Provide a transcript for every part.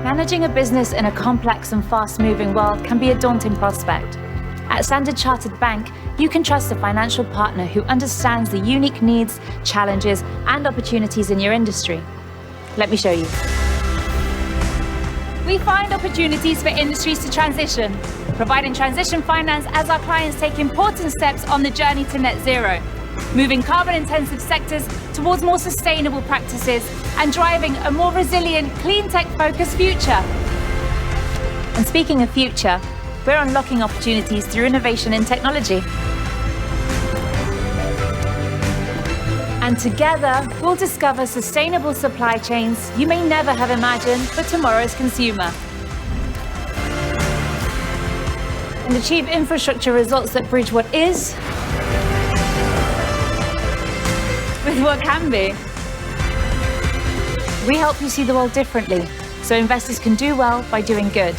Managing a business in a complex and fast-moving world can be a daunting prospect. At Standard Chartered Bank, you can trust a financial partner who understands the unique needs, challenges, and opportunities in your industry. Let me show you. We find opportunities for industries to transition, providing transition finance as our clients take important steps on the journey to net zero, moving carbon-intensive sectors towards more sustainable practices and driving a more resilient, clean tech-focused future. And speaking of future, we're unlocking opportunities through innovation in technology. And together, we'll discover sustainable supply chains you may never have imagined for tomorrow's consumer. And achieve infrastructure results that bridge what is with what can be. We help you see the world differently, so investors can do well by doing good,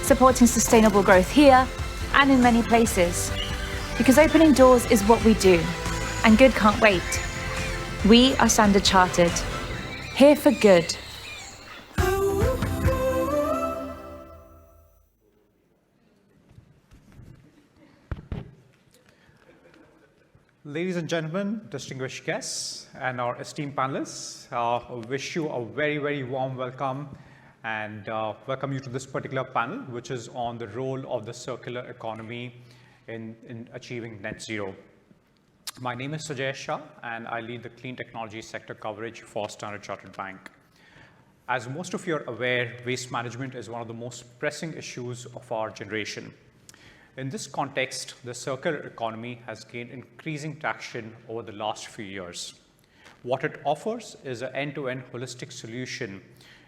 supporting sustainable growth here and in many places. Because opening doors is what we do, and good can't wait. We are Standard Chartered, here for good. Ladies and gentlemen, distinguished guests, and our esteemed panelists, I wish you a very, very warm welcome and welcome you to this particular panel, which is on the role of the circular economy in achieving net zero. My name is Sujayesh Shah, and I lead the clean technology sector coverage for Standard Chartered Bank. As most of you are aware, waste management is one of the most pressing issues of our generation. In this context, the circular economy has gained increasing traction over the last few years. What it offers is an end-to-end holistic solution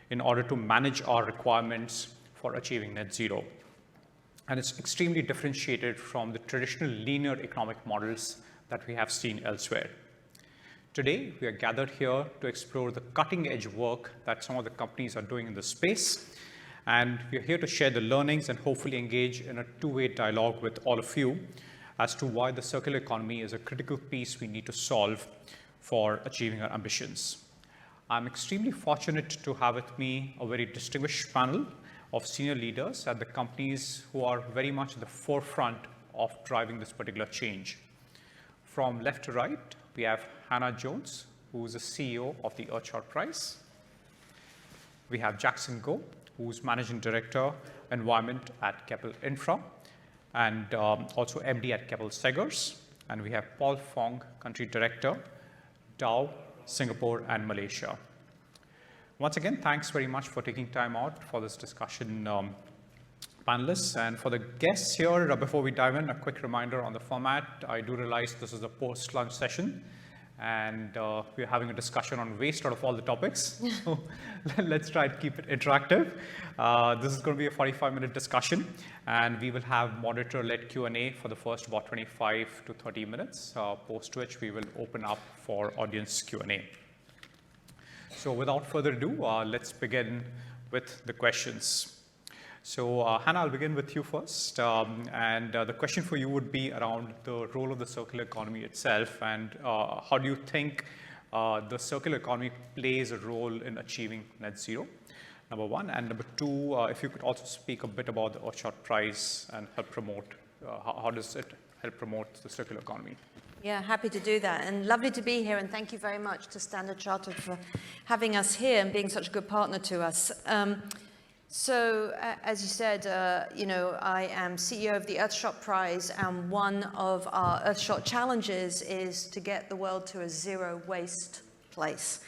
in order to manage our requirements for achieving net zero. And it's extremely differentiated from the traditional linear economic models that we have seen elsewhere. Today, we are gathered here to explore the cutting-edge work that some of the companies are doing in this space. And we are here to share the learnings and hopefully engage in a two-way dialogue with all of you as to why the circular economy is a critical piece we need to solve for achieving our ambitions. I'm extremely fortunate to have with me a very distinguished panel of senior leaders at the companies who are very much at the forefront of driving this particular change. From left to right, we have Hannah Jones, who is the CEO of the Earthshot Prize. We have Jackson Goh, who's Managing Director, Environment at Keppel Infra, and also MD at Keppel Seghers. And we have Paul Fong, Country Director, Dow, Singapore, and Malaysia. Once again, thanks very much for taking time out for this discussion, panelists. And for the guests here, before we dive in, a quick reminder on the format. I do realize this is a post-lunch session, and we're having a discussion on waste out of all the topics. So let's try to keep it interactive. This is going to be a 45-minute discussion, and we will have moderator-led Q&A for the first about 25 to 30 minutes, post which we will open up for audience Q&A. So without further ado, let's begin with the questions. So Hannah, I'll begin with you first. The question for you would be around the role of the circular economy itself, and how do you think the circular economy plays a role in achieving net zero, number one. And number two, if you could also speak a bit about the Earthshot Prize and help promote, how does it help promote the circular economy? Yeah, happy to do that, and lovely to be here, and thank you very much to Standard Chartered for having us here and being such a good partner to us. So, as you said, I am CEO of the Earthshot Prize, and one of our Earthshot challenges is to get the world to a zero waste place.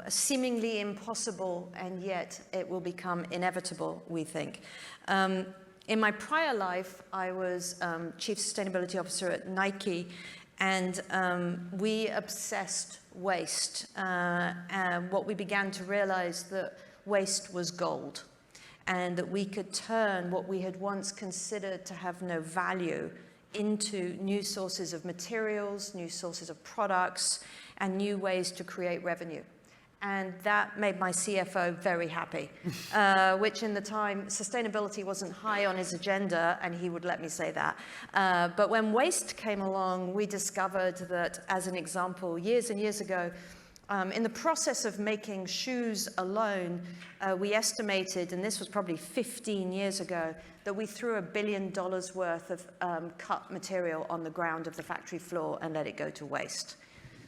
Seemingly impossible, and yet it will become inevitable, we think. In my prior life, I was Chief Sustainability Officer at Nike, and we obsessed waste. And what we began to realize that waste was gold, and that we could turn what we had once considered to have no value into new sources of materials, new sources of products, and new ways to create revenue. And that made my CFO very happy, which in the time, sustainability wasn't high on his agenda, and he would let me say that. But when waste came along, we discovered that, as an example, years and years ago, In the process of making shoes alone, we estimated, and this was probably 15 years ago, that we threw $1 billion worth of cut material on the ground of the factory floor and let it go to waste.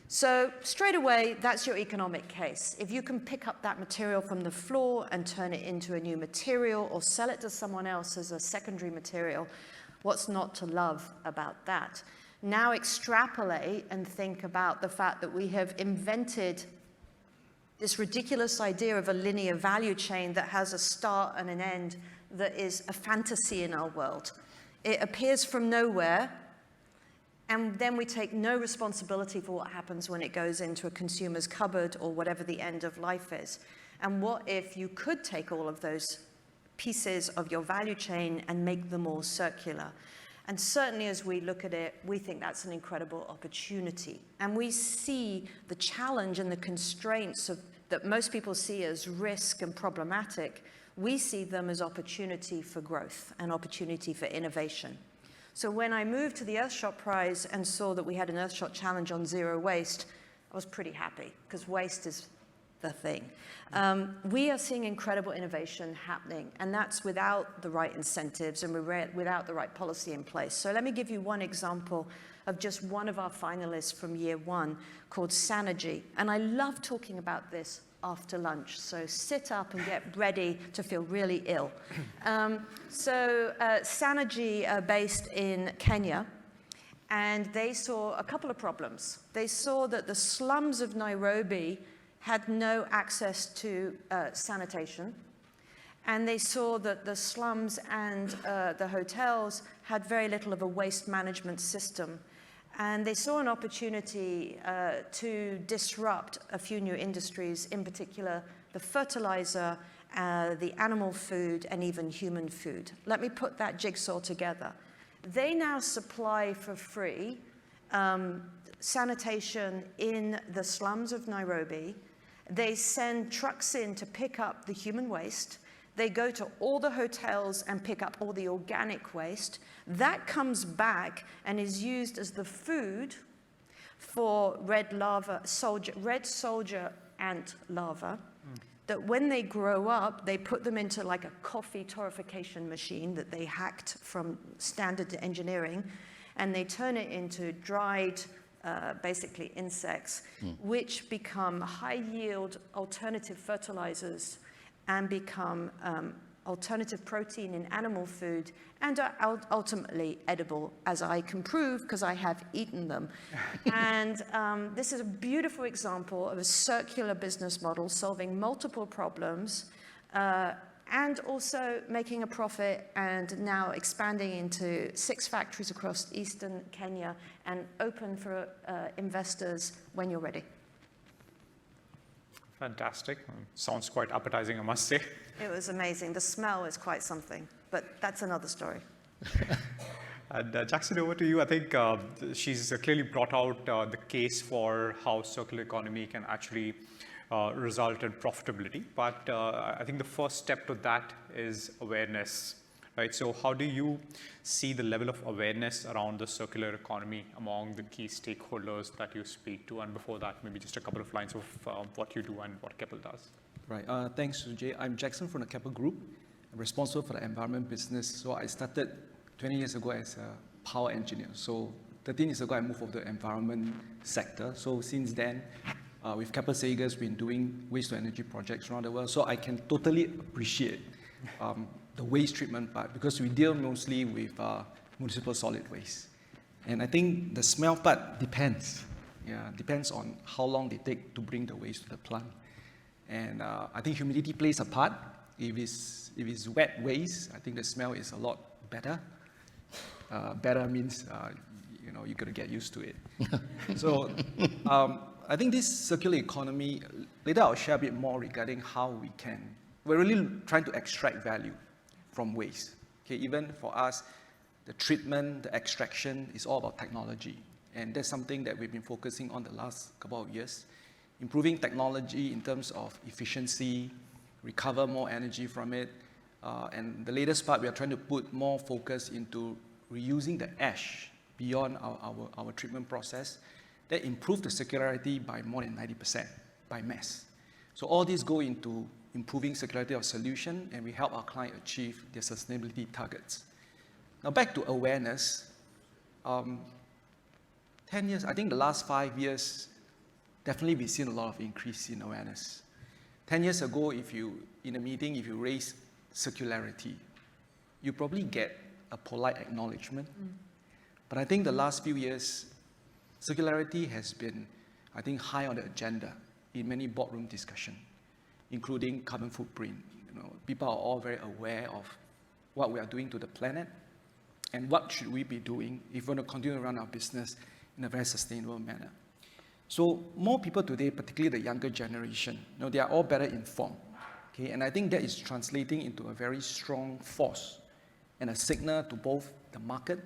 So straight away, that's your economic case. If you can pick up that material from the floor and turn it into a new material or sell it to someone else as a secondary material, what's not to love about that? Now extrapolate and think about the fact that we have invented this ridiculous idea of a linear value chain that has a start and an end that is a fantasy in our world. It appears from nowhere, and then we take no responsibility for what happens when it goes into a consumer's cupboard or whatever the end of life is. And what if you could take all of those pieces of your value chain and make them all circular? And certainly as we look at it, we think that's an incredible opportunity. And we see the challenge and the constraints that most people see as risk and problematic. We see them as opportunity for growth and opportunity for innovation. So when I moved to the Earthshot Prize and saw that we had an Earthshot challenge on zero waste, I was pretty happy, because waste is the thing. We are seeing incredible innovation happening, and that's without the right incentives and without the right policy in place. So let me give you one example of just one of our finalists from year one called Sanergy. And I love talking about this after lunch, so sit up and get ready to feel really ill. Sanergy are based in Kenya, and they saw a couple of problems. They saw that the slums of Nairobi had no access to sanitation, and they saw that the slums and the hotels had very little of a waste management system. And they saw an opportunity to disrupt a few new industries, in particular the fertilizer, the animal food, and even human food. Let me put that jigsaw together. They now supply for free sanitation in the slums of Nairobi. They send trucks in to pick up the human waste. They go to all the hotels and pick up all the organic waste. That comes back and is used as the food for red soldier ant larvae, that when they grow up, they put them into like a coffee torrefication machine that they hacked from standard engineering, and they turn it into dried basically insects, which become high-yield alternative fertilizers and become alternative protein in animal food, and are ultimately edible, as I can prove because I have eaten them. And this is a beautiful example of a circular business model solving multiple problems and also making a profit, and now expanding into 6 factories across eastern Kenya and open for investors when you're ready. Fantastic. Sounds quite appetizing, I must say. It was amazing. The smell is quite something, but that's another story. And Jackson, over to you. I think she's clearly brought out the case for how circular economy can actually result in profitability. But I think the first step to that is awareness, right? So how do you see the level of awareness around the circular economy among the key stakeholders that you speak to? And before that, maybe just a couple of lines of what you do and what Keppel does. Right. Thanks, Sujay. I'm Jackson from the Keppel Group. I'm responsible for the environment business. So I started 20 years ago as a power engineer. So 13 years ago, I moved over to the environment sector. So since then, with Keppel Sagers, we've been doing waste-to-energy projects around the world. So I can totally appreciate the waste treatment part, because we deal mostly with municipal solid waste. And I think the smell part depends. Yeah, depends on how long they take to bring the waste to the plant. And I think humidity plays a part. If it's wet waste, I think the smell is a lot better. Better means you're going to get used to it. So I think this circular economy, later I'll share a bit more regarding how we're really trying to extract value from waste. Okay, even for us, the treatment, the extraction is all about technology. And that's something that we've been focusing on the last couple of years. Improving technology in terms of efficiency, recover more energy from it. And the latest part, we are trying to put more focus into reusing the ash beyond our treatment process. That improved the circularity by more than 90%. by mass. So all these go into improving circularity of solution, and we help our client achieve their sustainability targets. Now back to awareness. 10 years, I think the last 5 years, definitely we've seen a lot of increase in awareness. 10 years ago, in a meeting, if you raise circularity, you probably get a polite acknowledgement. But I think the last few years, circularity has been, I think, high on the agenda in many boardroom discussions, including carbon footprint. People are all very aware of what we are doing to the planet and what should we be doing if we want to continue to run our business in a very sustainable manner. So more people today, particularly the younger generation, they are all better informed. Okay? And I think that is translating into a very strong force and a signal to both the market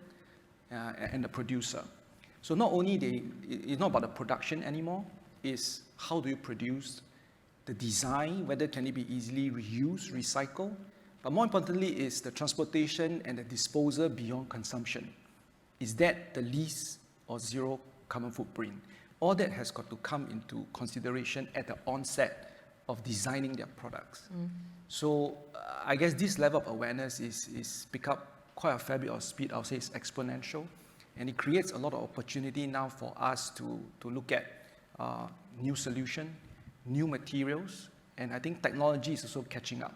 and the producer. So not only it's not about the production anymore, it's how do you produce, the design, whether can it be easily reused, recycled, but more importantly is the transportation and the disposal beyond consumption. Is that the least or zero carbon footprint? All that has got to come into consideration at the onset of designing their products. So I guess this level of awareness is pick up quite a fair bit of speed. I'll say it's exponential, and it creates a lot of opportunity now for us to look at new solution, new materials, and I think technology is also catching up.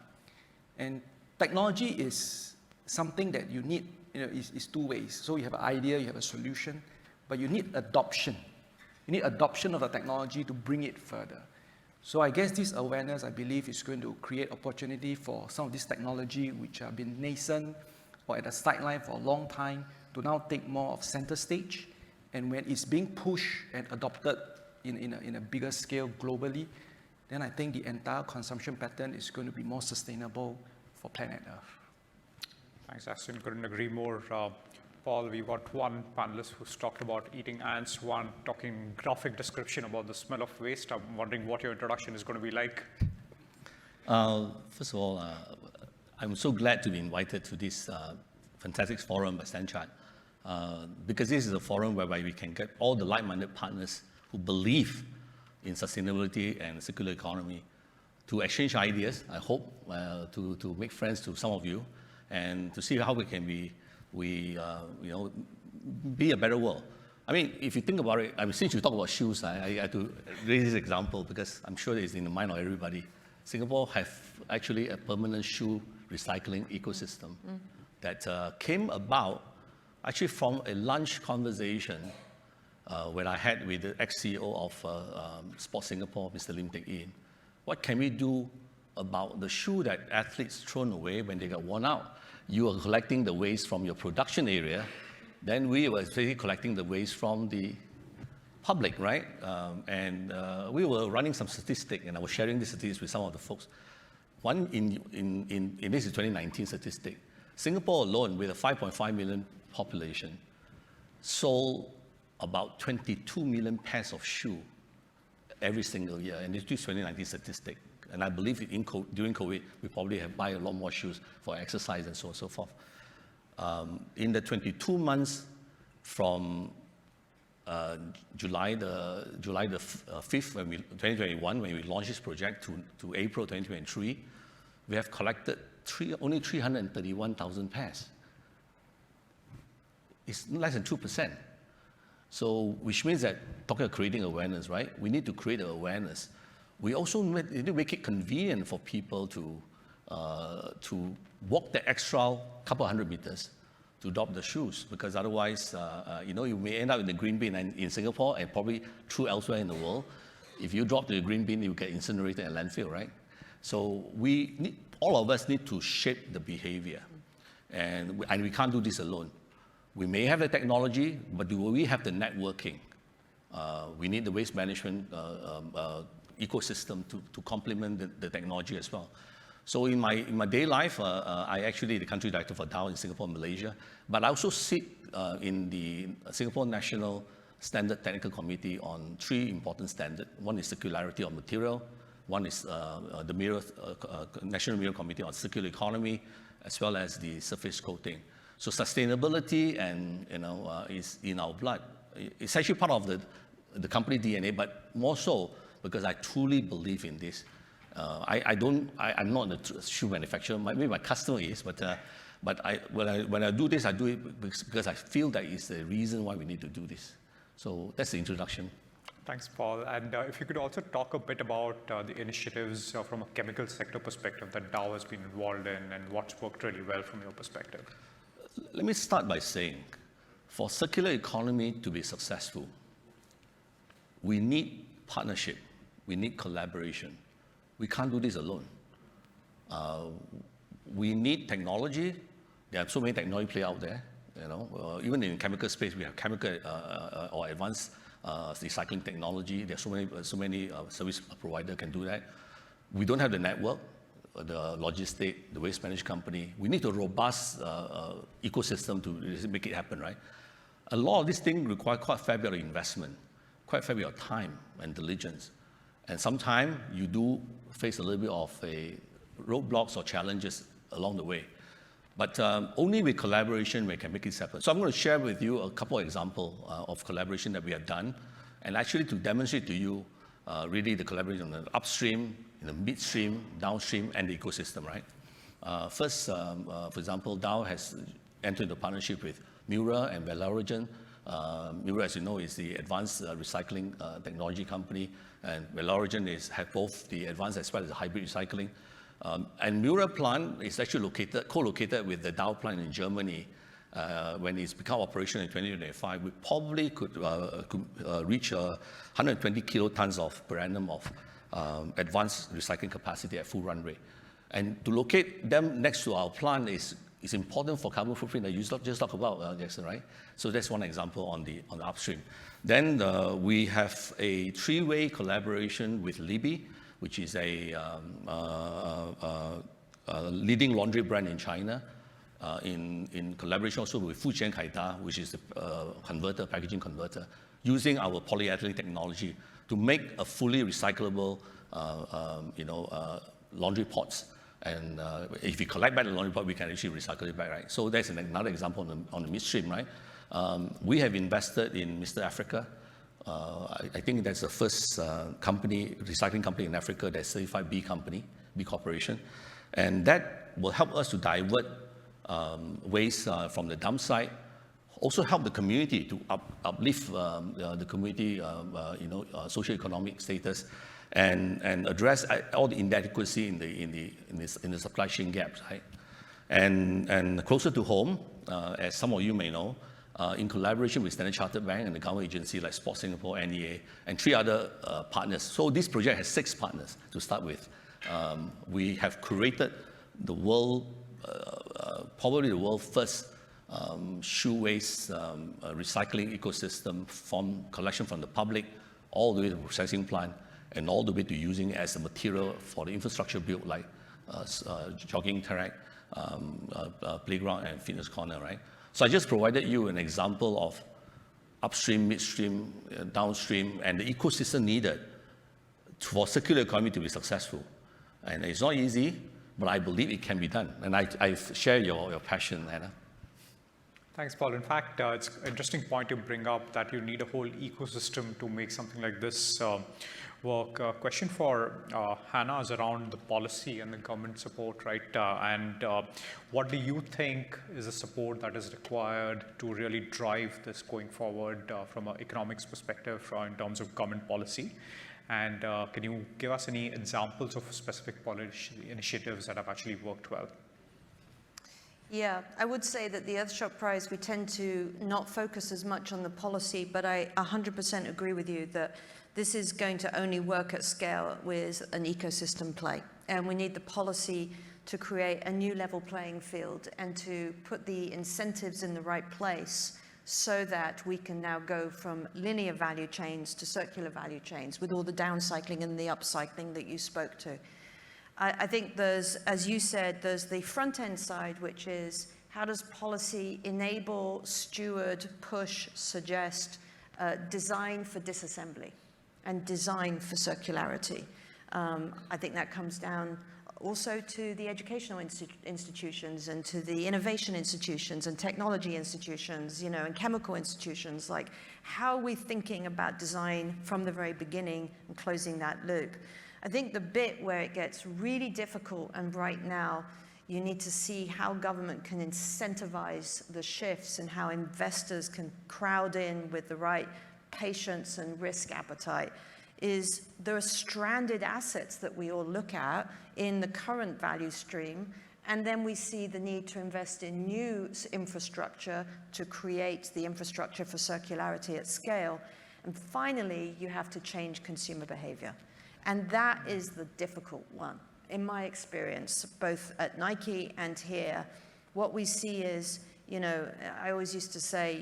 And technology is something that you need, is two ways. So you have an idea, you have a solution, but you need adoption. You need adoption of the technology to bring it further. So I guess this awareness, I believe, is going to create opportunity for some of this technology which have been nascent or at the sideline for a long time to now take more of center stage. And when it's being pushed and adopted in a bigger scale globally, then I think the entire consumption pattern is going to be more sustainable for planet Earth. Thanks, Aston. Couldn't agree more. Paul, we've got one panelist who's talked about eating ants, one talking graphic description about the smell of waste. I'm wondering what your introduction is going to be like. First of all, I'm so glad to be invited to this fantastic forum by Stanchart, because this is a forum whereby we can get all the like-minded partners who believe in sustainability and circular economy to exchange ideas, I hope, to make friends to some of you, and to see how we can be a better world. I mean, if you think about it, since you talk about shoes, I had to raise this example because I'm sure it's in the mind of everybody. Singapore have actually a permanent shoe recycling ecosystem that came about actually from a lunch conversation when I had with the ex-CEO of Sport Singapore, Mr. Lim Teck In. What can we do about the shoe that athletes thrown away when they got worn out? You are collecting the waste from your production area, then we were basically collecting the waste from the public, right? We were running some statistics, and I was sharing the statistics with some of the folks. One in this is 2019 statistic. Singapore alone, with a 5.5 million population, sold about 22 million pairs of shoe every single year, and this is 2019 statistic. And I believe during COVID, we probably have buy a lot more shoes for exercise and so on and so forth. In the 22 months from July the 5th, 2021, when we launched this project, to April 2023, we have collected only 331,000 pairs. It's less than 2%. So, which means that, talking about creating awareness, right? We need to create awareness. We also need to make it convenient for people to walk the extra couple hundred meters to drop the shoes, because otherwise, you may end up in the green bin in Singapore and probably true elsewhere in the world. If you drop to the green bin, you get incinerated in landfill, right? So all of us need to shape the behavior, and we can't do this alone. We may have the technology, but do we have the networking? We need the waste management ecosystem to complement the technology as well. So in my day life, I actually the country director for Dow in Singapore and Malaysia, but I also sit in the Singapore National Standard Technical Committee on 3 important standards. One is circularity of material, one is the National Mirror Committee on Circular Economy, as well as the surface coating. So sustainability is in our blood. It's actually part of the company DNA, but more so because I truly believe in this. I'm not a shoe manufacturer. Maybe my customer is, but when I do this, I do it because I feel that it's the reason why we need to do this. So that's the introduction. Thanks, Paul. And if you could also talk a bit about the initiatives from a chemical sector perspective that Dow has been involved in and what's worked really well from your perspective. Let me start by saying, for circular economy to be successful, we need partnership, we need collaboration. We can't do this alone. We need technology. There are so many technology play out there. Even in chemical space, we have chemical or advanced recycling technology. There are so many service providers can do that. We don't have the network, the logistic, the waste management company. We need a robust ecosystem to make it happen, right? A lot of these things require quite a fair bit of investment, quite a fair bit of time and diligence. And sometimes you do face a little bit of roadblocks or challenges along the way. But only with collaboration we can make it happen. So I'm going to share with you a couple of examples of collaboration that we have done, and actually to demonstrate to you really the collaboration on the upstream, in the midstream, downstream, and the ecosystem, right? First, for example, Dow has entered into partnership with Mura and Valoregen. Mura, as you know, is the advanced recycling technology company, and Valoregen has both the advanced as well as the hybrid recycling. And Mura plant is actually co-located with the Dow plant in Germany. When it's become operational in 2025, we probably could reach 120 kilotons per annum of advanced recycling capacity at full run rate. And to locate them next to our plant is important for carbon footprint that you just talked about, Jackson, right? So that's one example on the upstream. Then we have a three-way collaboration with Libby, which is a leading laundry brand in China, in collaboration also with Fujian Kaida, which is the packaging converter, using our polyethylene technology to make a fully recyclable, laundry pots. And if we collect back the laundry pot, we can actually recycle it back, right? So that's another example on the midstream, right? We have invested in Mr. Africa. I think that's the first recycling company in Africa that's certified B Corporation. And that will help us to divert waste from the dump site, also help the community to uplift the community, socio-economic status, and address all the inadequacy in the supply chain gaps, right? And closer to home, as some of you may know, in collaboration with Standard Chartered Bank and the government agency like Sport Singapore, NEA, and 3 other partners. So this project has 6 partners to start with. We have created the world, probably the world's first shoe waste recycling ecosystem from collection from the public all the way to the processing plant and all the way to using it as a material for the infrastructure built like jogging track, playground, and fitness corner, right? So I just provided you an example of upstream, midstream, downstream, and the ecosystem needed for circular economy to be successful. And it's not easy, but I believe it can be done. And I share your passion, Anna. Thanks, Paul. In fact, it's an interesting point to bring up that you need a whole ecosystem to make something like this work. Question for Hannah is around the policy and the government support, right? And what do you think is the support that is required to really drive this going forward from an economics perspective in terms of government policy? And can you give us any examples of specific policy initiatives that have actually worked well? Yeah, I would say that the Earthshot Prize, we tend to not focus as much on the policy, but I 100% agree with you that this is going to only work at scale with an ecosystem play. And we need the policy to create a new level playing field and to put the incentives in the right place so that we can now go from linear value chains to circular value chains with all the downcycling and the upcycling that you spoke to. I think there's, as you said, there's the front end side, which is how does policy enable, steward, push, suggest, design for disassembly and design for circularity. I think that comes down also to the educational institutions and to the innovation institutions and technology institutions, and chemical institutions. Like, how are we thinking about design from the very beginning and closing that loop? I think the bit where it gets really difficult, and right now, you need to see how government can incentivize the shifts and how investors can crowd in with the right patience and risk appetite, is there are stranded assets that we all look at in the current value stream, and then we see the need to invest in new infrastructure to create the infrastructure for circularity at scale. And finally, you have to change consumer behavior. And that is the difficult one. In my experience, both at Nike and here, what we see is, I always used to say,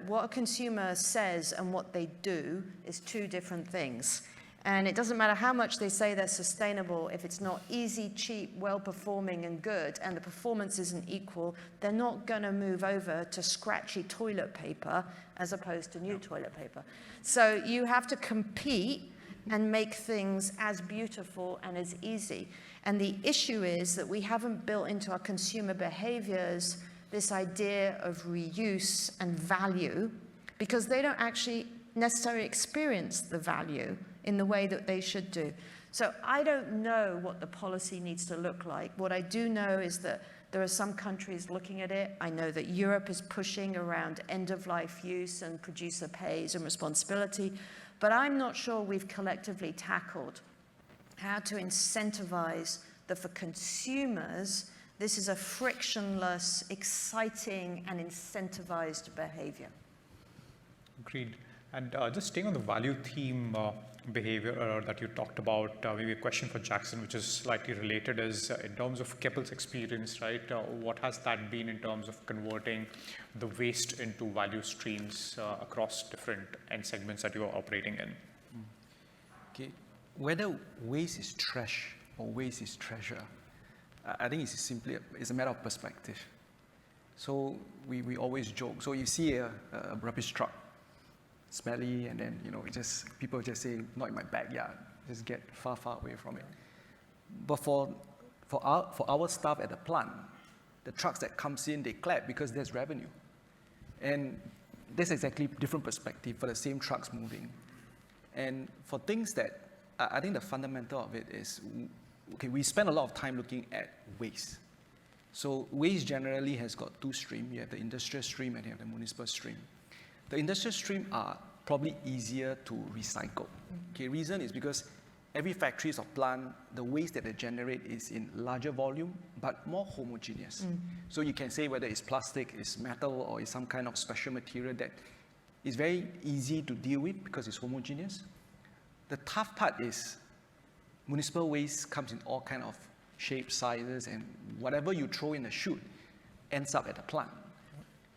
what a consumer says and what they do is two different things. And it doesn't matter how much they say they're sustainable, if it's not easy, cheap, well-performing and good, and the performance isn't equal, they're not going to move over to scratchy toilet paper as opposed to new toilet paper. So you have to compete and make things as beautiful and as easy. And the issue is that we haven't built into our consumer behaviors this idea of reuse and value, because they don't actually necessarily experience the value in the way that they should do. So I don't know what the policy needs to look like. What I do know is that there are some countries looking at it. I know that Europe is pushing around end-of-life use and producer pays and responsibility, but I'm not sure we've collectively tackled how to incentivize that for consumers, this is a frictionless, exciting, and incentivized behavior. Agreed. And just staying on the value theme behavior that you talked about, maybe a question for Jackson, which is slightly related, is in terms of Keppel's experience, right? What has that been in terms of converting the waste into value streams across different end segments that you are operating in? Okay, whether waste is trash or waste is treasure, I think it's a matter of perspective. So we always joke. So you see a rubbish truck, smelly, and then people just say, not in my backyard, just get far away from it. But for our staff at the plant, the trucks that comes in, they clap because there's revenue. And that's exactly different perspective for the same trucks moving. And for things that, I think the fundamental of it is, okay, we spend a lot of time looking at waste. So waste generally has got two streams. You have the industrial stream and you have the municipal stream. The industrial stream are probably easier to recycle. Okay, reason is because every factory or plant, the waste that they generate is in larger volume, but more homogeneous. So you can say whether it's plastic, it's metal, or it's some kind of special material that is very easy to deal with because it's homogeneous. The tough part is municipal waste comes in all kind of shapes, sizes, and whatever you throw in the chute ends up at the plant.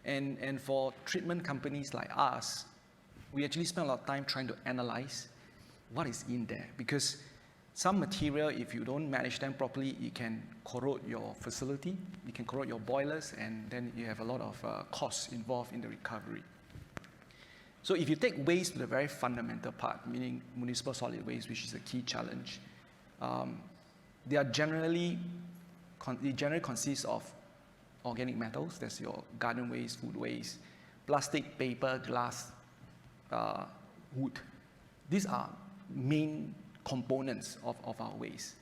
And for treatment companies like us, we actually spend a lot of time trying to analyze what is in there, because some material, if you don't manage them properly, it can corrode your facility, it can corrode your boilers, and then you have a lot of costs involved in the recovery. So if you take waste to the very fundamental part, meaning municipal solid waste, which is a key challenge, it generally consists of organic metals, that's your garden waste, food waste, plastic, paper, glass, wood. These are main components of our waste.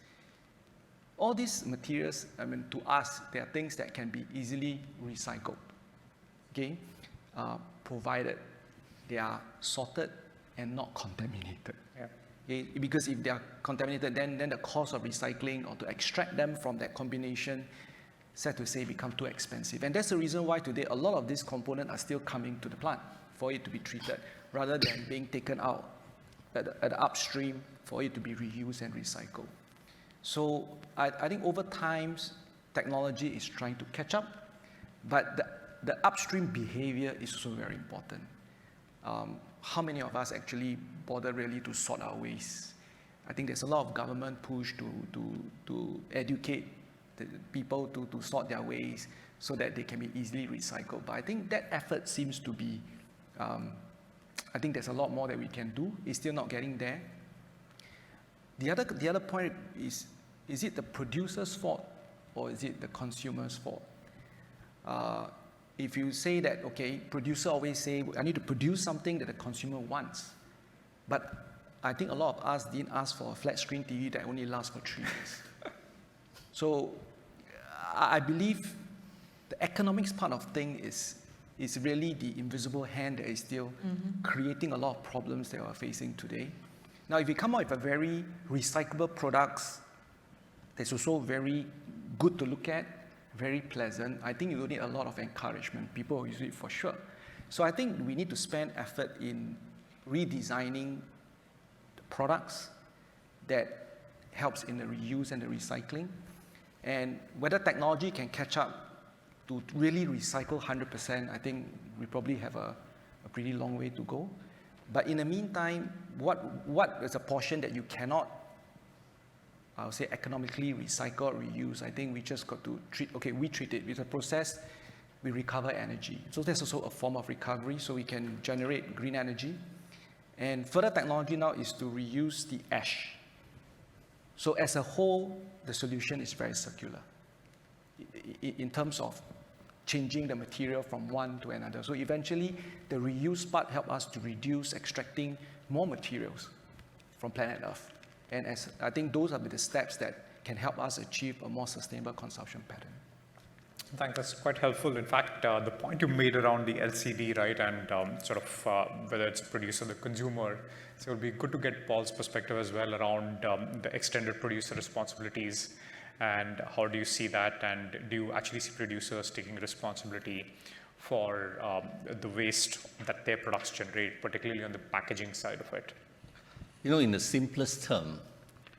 All these materials, to us, they are things that can be easily recycled, okay? Provided they are sorted and not contaminated. Yeah. Okay? Because if they are contaminated, then the cost of recycling or to extract them from that combination, sad to say, become too expensive. And that's the reason why today a lot of these components are still coming to the plant for it to be treated, rather than being taken out at the upstream for it to be reused and recycled. So I think over time, technology is trying to catch up, but the upstream behavior is also very important. How many of us actually bother really to sort our waste? I think there's a lot of government push to educate the people to sort their waste so that they can be easily recycled. But I think that effort seems to be, I think there's a lot more that we can do. It's still not getting there. The other point is is it the producer's fault or is it the consumer's fault? If you say that, okay, producer always say, I need to produce something that the consumer wants. But I think a lot of us didn't ask for a flat screen TV that only lasts for 3 years. So I believe the economics part of things is really the invisible hand that is still creating a lot of problems that we are facing today. Now, if we come out with a very recyclable products that's also very good to look at, very pleasant, I think you will need a lot of encouragement. People will use it for sure. So I think we need to spend effort in redesigning the products that helps in the reuse and the recycling. And whether technology can catch up to really recycle 100%, I think we probably have a pretty long way to go. But in the meantime, what is a portion that you cannot, I would say, economically recycle or reuse? I think we just got to we treat it. With a process, we recover energy. So that's also a form of recovery, so we can generate green energy. And further technology now is to reuse the ash. So as a whole, the solution is very circular in terms of changing the material from one to another. So eventually, the reuse part helps us to reduce extracting more materials from planet Earth. And I think those are the steps that can help us achieve a more sustainable consumption pattern. I think that's quite helpful. In fact, the point you made around the LCD, right, and whether it's producer or the consumer, so it would be good to get Paul's perspective as well around the extended producer responsibilities and how do you see that, and do you actually see producers taking responsibility for the waste that their products generate, particularly on the packaging side of it? You know, in the simplest term,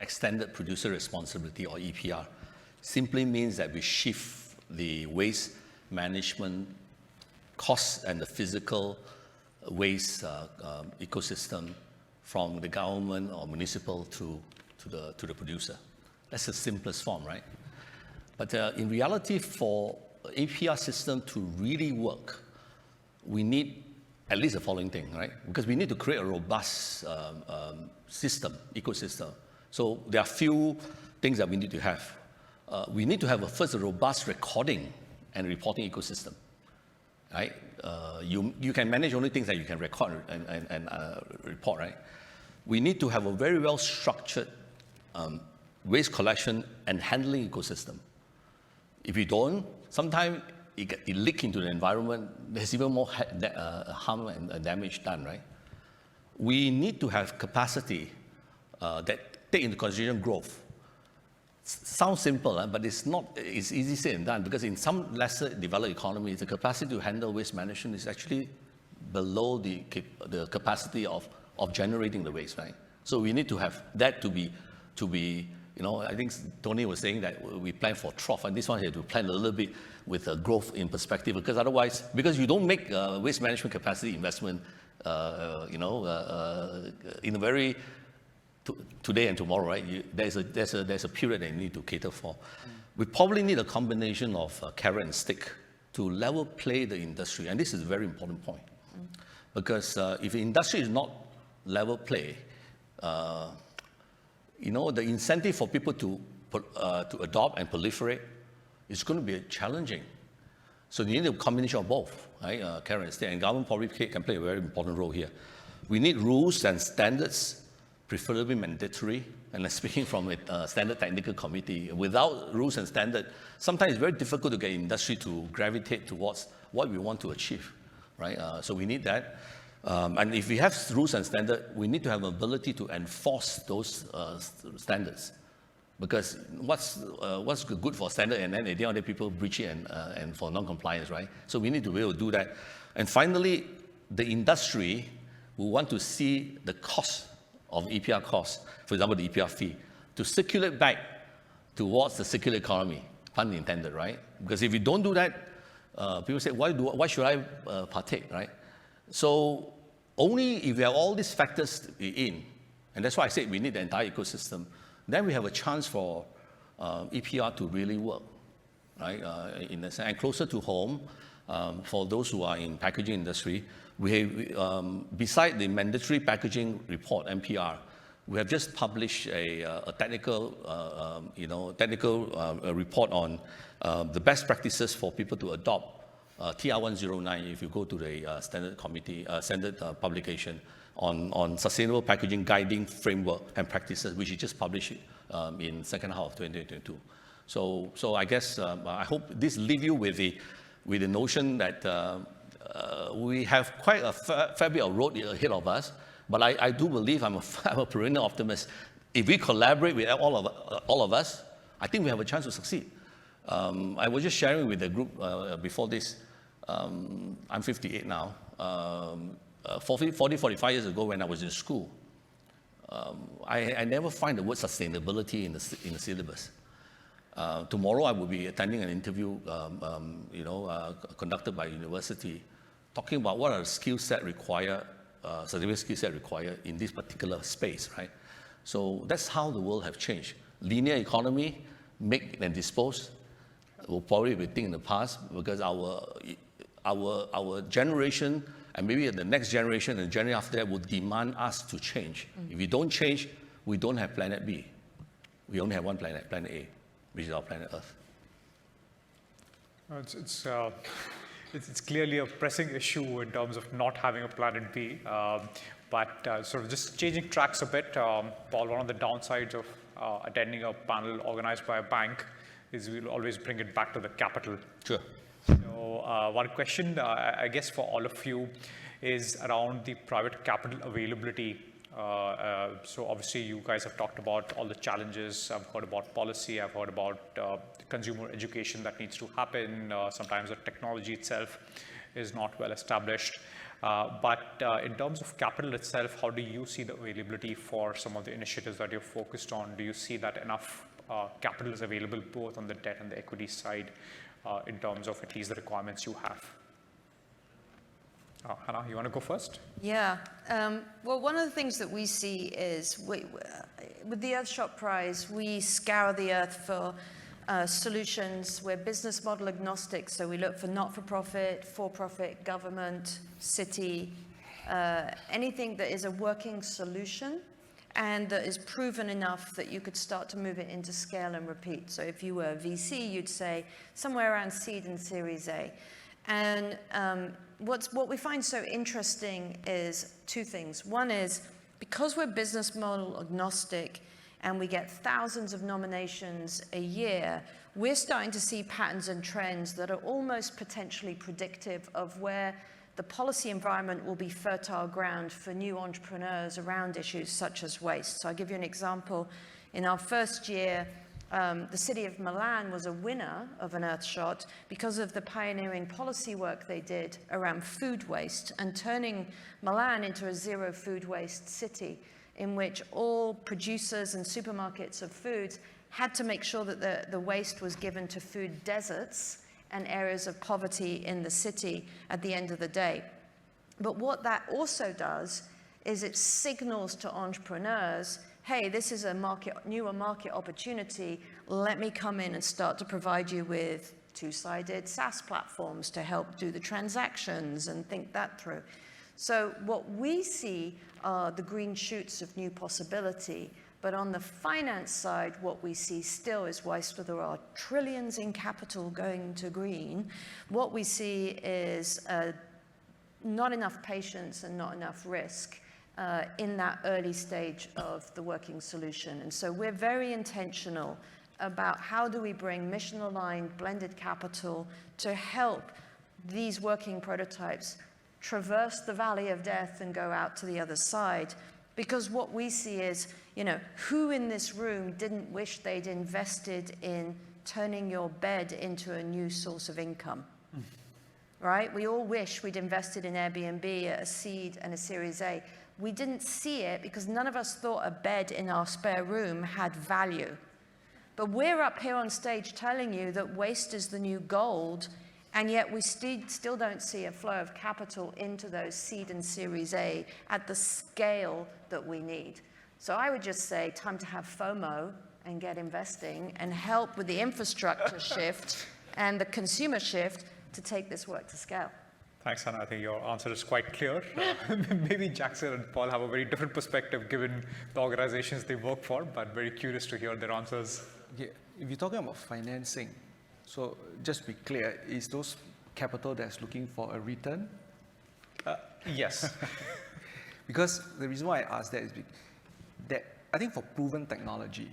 extended producer responsibility, or EPR, simply means that we shift the waste management costs and the physical waste ecosystem from the government or municipal to the producer. That's the simplest form, right? But in reality, for APR system to really work, we need at least the following thing, right? Because we need to create a robust system, ecosystem. So there are few things that we need to have. We need to have first a robust recording and reporting ecosystem, right? You can manage only things that you can record and report, right? We need to have a very well structured waste collection and handling ecosystem. If you don't, sometimes it leaks into the environment. There's even more harm and damage done, right? We need to have capacity that take into consideration growth. Sounds simple, but it's not. It's easy said and done, because in some lesser developed economies, the capacity to handle waste management is actually below the capacity of generating the waste, right? So we need to have that to be. You know, I think Tony was saying that we plan for trough, and this one here to plan a little bit with growth in perspective, because otherwise, because you don't make waste management capacity investment, in a very today and tomorrow, right? There's a period that you need to cater for. We probably need a combination of carrot and stick to level play the industry, and this is a very important point, because if the industry is not level play, the incentive for people to adopt and proliferate is going to be challenging. So you need a combination of both, right? Carrot and stick, and government probably can play a very important role here. We need rules and standards, preferably mandatory. And I'm speaking from a standard technical committee. Without rules and standards, sometimes it's very difficult to get industry to gravitate towards what we want to achieve, right? So we need that. And if we have rules and standards, we need to have ability to enforce those standards. Because what's good for standard, and then at the end of the day, people breach it and for non-compliance, right? So we need to be able to do that. And finally, the industry will want to see the cost of EPR costs, for example, the EPR fee, to circulate back towards the circular economy, pun intended, right? Because if you don't do that, people say, why should I partake, right? So only if we have all these factors in, and that's why I said we need the entire ecosystem, then we have a chance for EPR to really work, right? In a sense, and closer to home, for those who are in packaging industry, we have, beside the mandatory packaging report, MPR, We have just published a technical, report on the best practices for people to adopt TR109. If you go to the standard publication on sustainable packaging guiding framework and practices, which is just published in second half of 2022. So I guess I hope this leave you with the notion that we have quite a fair bit of road ahead of us. But I do believe I'm a perennial optimist. If we collaborate with all of us, I think we have a chance to succeed. I was just sharing with the group before this. I'm 58 now. 45 years ago, when I was in school, I never find the word sustainability in the syllabus. Tomorrow, I will be attending an interview, conducted by a university, talking about what are the skill set required. Sustainable skill set required in this particular space, right? So that's how the world have changed. Linear economy, make and dispose, will probably be a thing in the past because our generation and maybe the next generation and the generation after that will demand us to change. If we don't change, we don't have planet B. We only have one planet, planet A, which is our planet Earth. It's clearly a pressing issue in terms of not having a planet B, but sort of just changing tracks a bit. Paul, one of the downsides of attending a panel organized by a bank is we'll always bring it back to the capital. Sure. So one question, I guess, for all of you is around the private capital availability. So obviously you guys have talked about all the challenges. I've heard about policy. I've heard about consumer education that needs to happen. Sometimes the technology itself is not well established. But in terms of capital itself, how do you see the availability for some of the initiatives that you're focused on? Do you see that enough capital is available both on the debt and the equity side in terms of at least the requirements you have? Hannah, you want to go first? Yeah. Well, one of the things that we see is with the Earthshot Prize, we scour the earth for solutions. We're business model agnostic, so we look for not-for-profit, for-profit, government, city, anything that is a working solution and that is proven enough that you could start to move it into scale and repeat. So if you were a VC, you'd say somewhere around seed and Series A. And what we find so interesting is two things. One is because we're business model agnostic and we get thousands of nominations a year, we're starting to see patterns and trends that are almost potentially predictive of where the policy environment will be fertile ground for new entrepreneurs around issues such as waste. So I'll give you an example. In our first year, the city of Milan was a winner of an Earthshot because of the pioneering policy work they did around food waste and turning Milan into a zero food waste city in which all producers and supermarkets of foods had to make sure that the waste was given to food deserts and areas of poverty in the city at the end of the day. But what that also does is it signals to entrepreneurs, hey, this is a newer market opportunity. Let me come in and start to provide you with two-sided SaaS platforms to help do the transactions and think that through. So what we see are the green shoots of new possibility. But on the finance side, what we see still is whilst there are trillions in capital going to green, what we see is not enough patience and not enough risk in that early stage of the working solution. And so we're very intentional about how do we bring mission-aligned blended capital to help these working prototypes traverse the valley of death and go out to the other side. Because what we see is, who in this room didn't wish they'd invested in turning your bed into a new source of income? Right? We all wish we'd invested in Airbnb at a seed and a Series A. We didn't see it because none of us thought a bed in our spare room had value. But we're up here on stage telling you that waste is the new gold, and yet we still don't see a flow of capital into those seed and Series A at the scale that we need. So I would just say time to have FOMO and get investing and help with the infrastructure shift and the consumer shift to take this work to scale. Thanks, Hannah. I think your answer is quite clear. Maybe Jackson and Paul have a very different perspective given the organizations they work for, but very curious to hear their answers. Yeah, if you're talking about financing, so just to be clear, is those capital that's looking for a return? Yes. Because the reason why I ask that is that I think for proven technology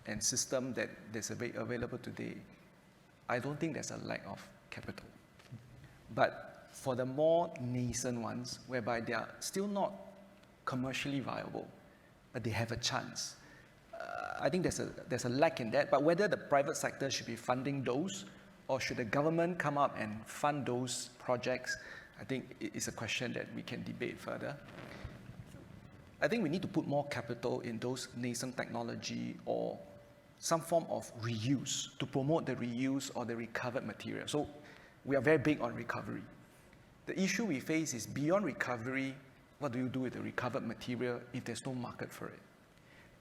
and system that's available today, I don't think there's a lack of capital. But for the more nascent ones, whereby they are still not commercially viable, but they have a chance, I think there's a lack in that. But whether the private sector should be funding those, or should the government come up and fund those projects, I think it's a question that we can debate further. I think we need to put more capital in those nascent technology or some form of reuse to promote the reuse or the recovered material. So we are very big on recovery. The issue we face is beyond recovery, what do you do with the recovered material if there's no market for it?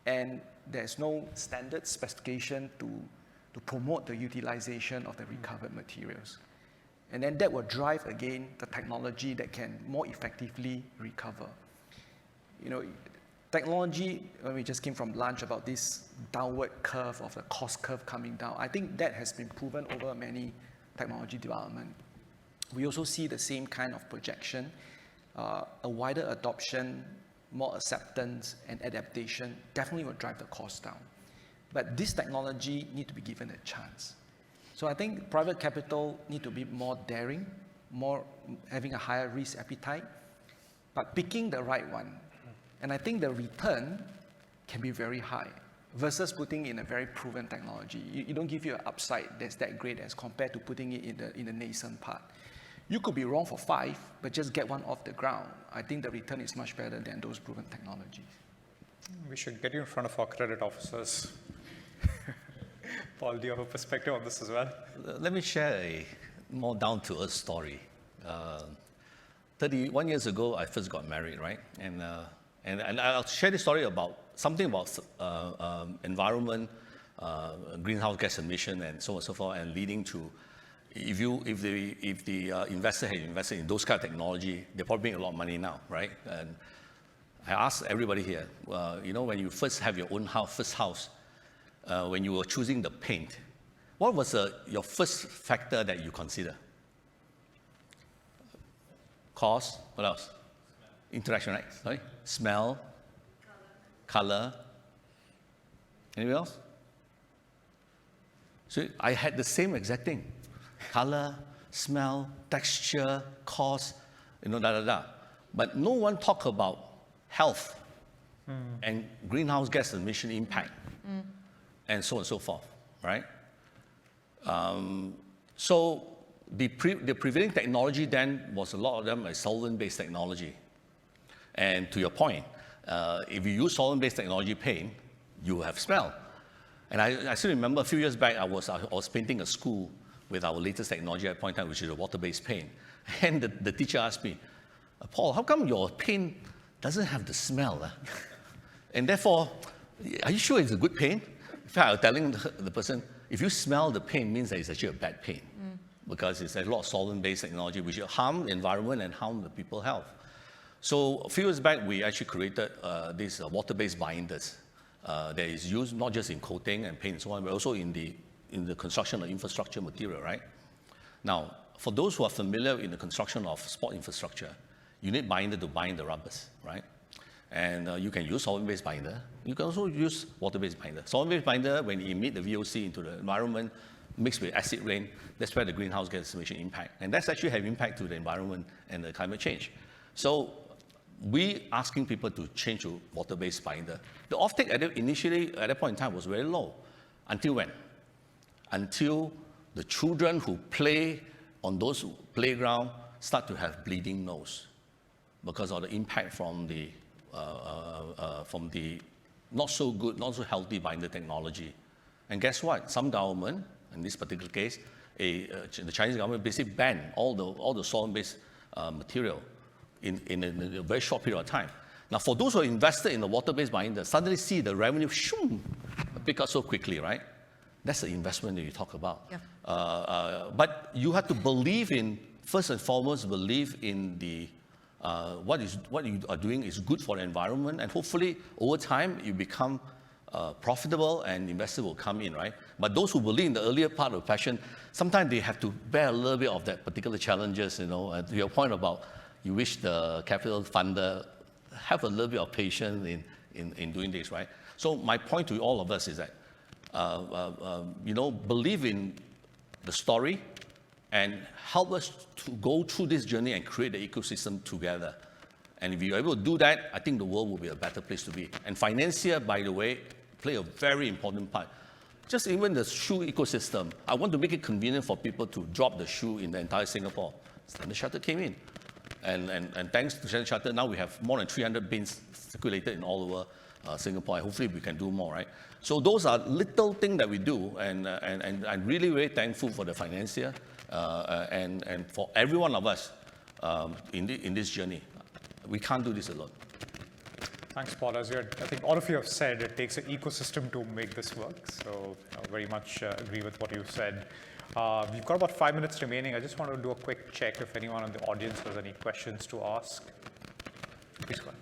And there's no standard specification to promote the utilization of the recovered materials. And then that will drive, again, the technology that can more effectively recover. You know, technology, when we just came from lunch about this downward curve of the cost curve coming down, I think that has been proven over many technology development. We also see the same kind of projection, a wider adoption, more acceptance and adaptation definitely will drive the cost down. But this technology need to be given a chance. So I think private capital need to be more daring, more having a higher risk appetite, but picking the right one. And I think the return can be very high versus putting in a very proven technology. You don't give you an upside that's that great as compared to putting it in the nascent part. You could be wrong for 5, but just get one off the ground. I think the return is much better than those proven technologies. We should get you in front of our credit officers. Paul, do you have a perspective on this as well? Let me share a more down-to-earth story. 31 years ago, I first got married, right? And I'll share this story about something about environment, greenhouse gas emission, and so on and so forth, and leading to if the investor had invested in those kind of technology, they probably make a lot of money now, right? And I asked everybody here, you know, when you first have your own house, first house, when you were choosing the paint, what was your first factor that you consider? Cost, what else? Interaction, right? Sorry? Smell, color. Anything else? So I had the same exact thing. Color, smell, texture, cost, you know, But no one talk about health and greenhouse gas emission impact and so on and so forth, right? So the prevailing technology then was a lot of them a solvent-based technology. And to your point, if you use solvent-based technology paint, you have smell. And I still remember a few years back, I was painting a school with our latest technology at point in time, which is a water-based paint. And the teacher asked me, Paul, how come your paint doesn't have the smell? And therefore, are you sure it's a good paint? In fact, I was telling the person, if you smell the paint, it means that it's actually a bad paint. Because it's a lot of solvent-based technology, which will harm the environment and harm the people's health. So a few years back, we actually created these water-based binders that is used not just in coating and paint and so on, but also in the construction of infrastructure material, right? Now, for those who are familiar in the construction of sport infrastructure, you need binder to bind the rubbers, right? And you can use solvent-based binder. You can also use water-based binder. Solvent-based binder, when you emit the VOC into the environment, mixed with acid rain, that's where the greenhouse gas emission impact. And that's actually have impact to the environment and the climate change. So we asking people to change to water-based binder. The offtake initially at that point in time was very low. Until when? Until the children who play on those playground start to have bleeding nose because of the impact from the not so good, not so healthy binder technology. And guess what? Some government, in this particular case, the Chinese government basically banned all the solvent-based material in a very short period of time. Now, for those who are invested in the water-based binder, suddenly see the revenue pick up so quickly, right? That's the investment that you talk about. Yeah. But you have to believe in first and foremost believe in the what you are doing is good for the environment, and hopefully over time you become profitable and investors will come in, right? But those who believe in the earlier part of passion, sometimes they have to bear a little bit of that particular challenges, you know, to your point about you wish the capital funder have a little bit of patience in doing this, right? So my point to all of us is that, you know, believe in the story and help us to go through this journey and create the ecosystem together. And if you're able to do that, I think the world will be a better place to be. And financier, by the way, play a very important part. Just even the shoe ecosystem, I want to make it convenient for people to drop the shoe in the entire Singapore. Standard Chartered came in. And thanks to Standard Chartered, now we have more than 300 bins circulated in all over Singapore. And hopefully we can do more, right? So those are little things that we do. And I'm really, very thankful for the financier and for every one of us in this journey. We can't do this alone. Thanks, Paul. As I think all of you have said, it takes an ecosystem to make this work. So I very much agree with what you said. We've got about 5 minutes remaining. I just want to do a quick check if anyone in the audience has any questions to ask. Please go ahead.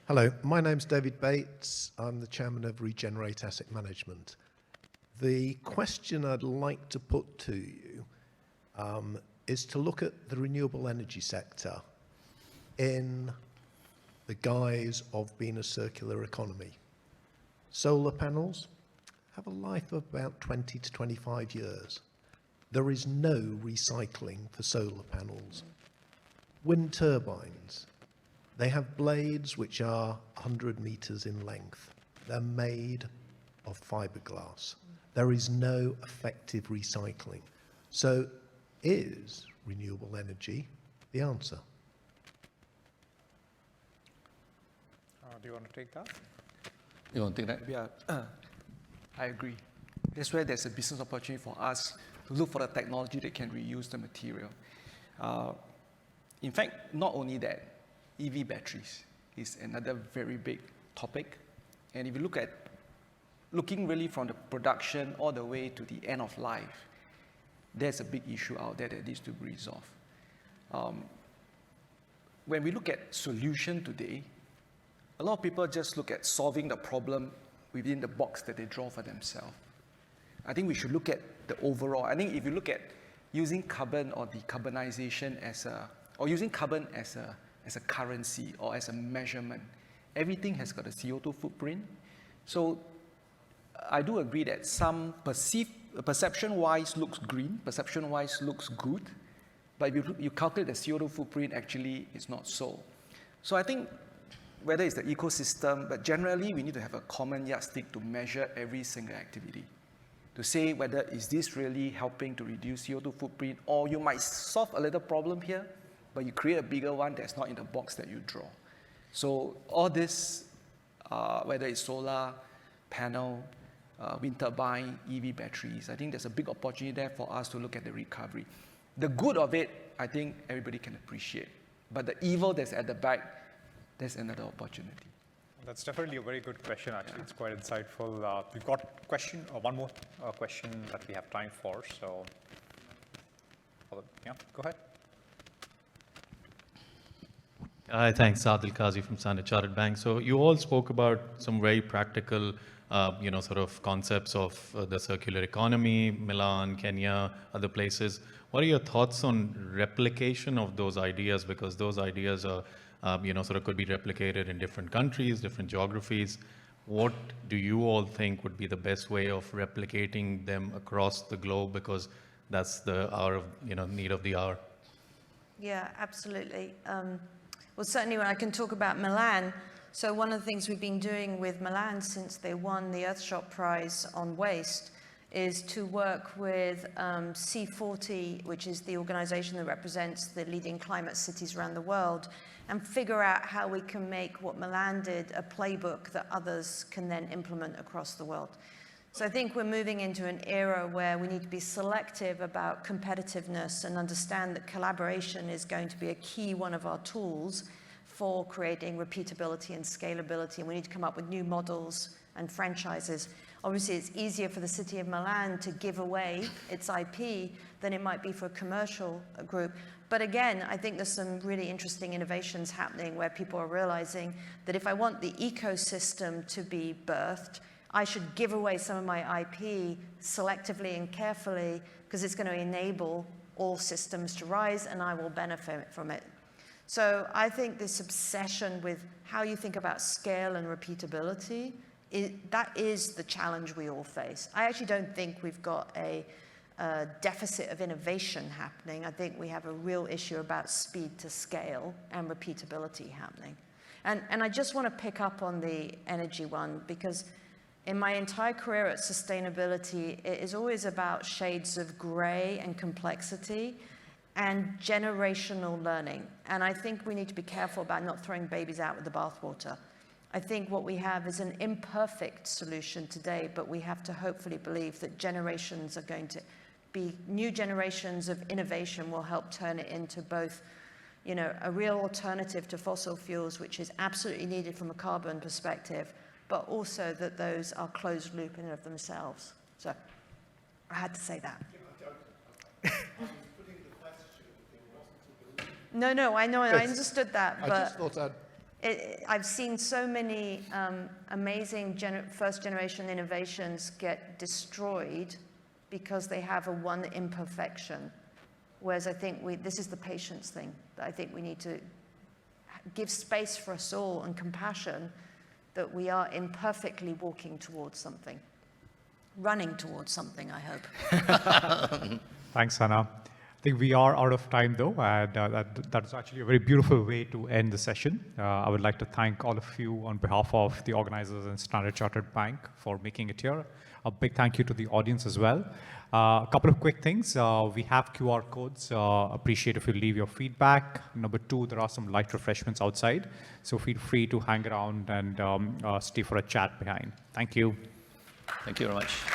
Hello, my name's David Bates. I'm the chairman of Regenerate Asset Management. The question I'd like to put to you is to look at the renewable energy sector in the guise of being a circular economy. Solar panels have a life of about 20 to 25 years. There is no recycling for solar panels. Wind turbines, they have blades which are 100 meters in length. They're made of fiberglass. There is no effective recycling. So is renewable energy the answer? Do you want to take that? You want to take that? Yeah, I agree. That's where there's a business opportunity for us to look for the technology that can reuse the material. In fact, not only that, EV batteries is another very big topic. And if you look at looking really from the production all the way to the end of life, there's a big issue out there that needs to be resolved. When we look at solution today, a lot of people just look at solving the problem within the box that they draw for themselves. I think we should look at the overall. I think if you look at using carbon or decarbonization or using carbon as a currency or as a measurement, everything has got a CO2 footprint. So I do agree that some perception-wise looks green, perception-wise looks good, but if you calculate the CO2 footprint, actually it's not so. So I think whether it's the ecosystem, but generally we need to have a common yardstick to measure every single activity, to say whether is this really helping to reduce CO2 footprint, or you might solve a little problem here, but you create a bigger one that's not in the box that you draw. So all this, whether it's solar, panel, wind turbine, EV batteries, I think there's a big opportunity there for us to look at the recovery. The good of it, I think everybody can appreciate. But the evil that's at the back, there's another opportunity. That's definitely a very good question, actually. Yeah. It's quite insightful. We've got a question, one more question that we have time for. So, yeah, go ahead. Hi, thanks. Adil Qazi from Standard Chartered Bank. So you all spoke about some very practical, sort of concepts of the circular economy, Milan, Kenya, other places. What are your thoughts on replication of those ideas? Because those ideas are, sort of could be replicated in different countries, different geographies. What do you all think would be the best way of replicating them across the globe? Because that's the hour of, need of the hour. Yeah, absolutely. Well, certainly when I can talk about Milan. So one of the things we've been doing with Milan since they won the Earthshot Prize on waste is to work with C40, which is the organization that represents the leading climate cities around the world, and figure out how we can make what Milan did a playbook that others can then implement across the world. So I think we're moving into an era where we need to be selective about competitiveness and understand that collaboration is going to be a key one of our tools for creating repeatability and scalability. And we need to come up with new models and franchises. Obviously, it's easier for the City of Milan to give away its IP than it might be for a commercial group. But again, I think there's some really interesting innovations happening where people are realizing that if I want the ecosystem to be birthed, I should give away some of my IP selectively and carefully, because it's going to enable all systems to rise and I will benefit from it. So I think this obsession with how you think about scale and repeatability, that is the challenge we all face. I actually don't think we've got a deficit of innovation happening. I think we have a real issue about speed to scale and repeatability happening. And I just want to pick up on the energy one, because in my entire career at sustainability, it is always about shades of gray and complexity and generational learning. And I think we need to be careful about not throwing babies out with the bathwater. I think what we have is an imperfect solution today, but we have to hopefully believe that generations are going to be, new generations of innovation will help turn it into both, you know, a real alternative to fossil fuels, which is absolutely needed from a carbon perspective, but also that those are closed loop in and of themselves. So I had to say that. No, I know, I understood that, but I just thought I've seen so many amazing first-generation innovations get destroyed because they have a one imperfection, whereas I think this is the patience thing, that I think we need to give space for us all and compassion that we are imperfectly walking towards something, running towards something, I hope. Thanks, Hannah. I think we are out of time, though, and that is actually a very beautiful way to end the session. I would like to thank all of you on behalf of the organizers and Standard Chartered Bank for making it here. A big thank you to the audience as well. A couple of quick things. We have QR codes. Appreciate if you leave your feedback. Number two, there are some light refreshments outside, so feel free to hang around and stay for a chat behind. Thank you. Thank you very much.